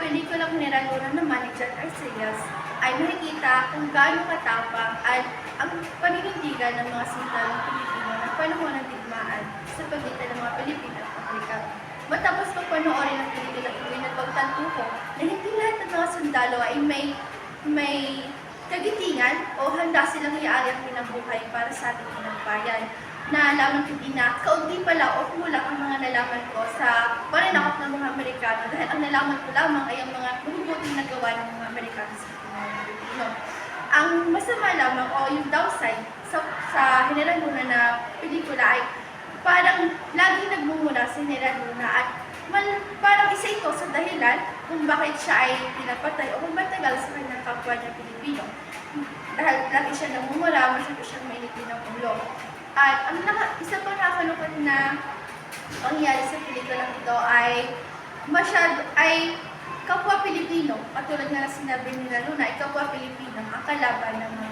pelikulang Neragunan naman ni John Arcillas ay makikita kung gaano katapang at ang paninindigan ng mga sundalong Pilipino ng panahon ng digmaan sa pagitan ng mga Pilipino at Amerikano. Matapos kong panoorin ang pelikula ito, nagpagtanto ko na hindi lahat ng mga sundalo ay may kagitingan o handa silang iaari ang pinabuhay para sa ating pinabayan. Naalaman ko din na kaunti pala o kulang ang mga nalaman ko sa paninakop ng mga Amerikano dahil ang nalaman ko lamang ay ang mga mabubuting nagawa ng mga Amerikano sa mga Pilipino. Ang masama lamang o yung downside sa General Luna na pelikula ay parang laging nagmumula si General Luna at parang isa ito sa dahilan kung bakit siya ay pinapatay o kung matagal sa kanyang kapwa niya Pilipino. Dahil lagi siya namumula, masyado siyang mainipin ng ulo. At ang isa pang nakakalungkot na pangyayari sa pelikulang ito ay kapwa Pilipino, katulad nga na sinabi ni Luna, ay kapwa Pilipino ang kalaban ng mga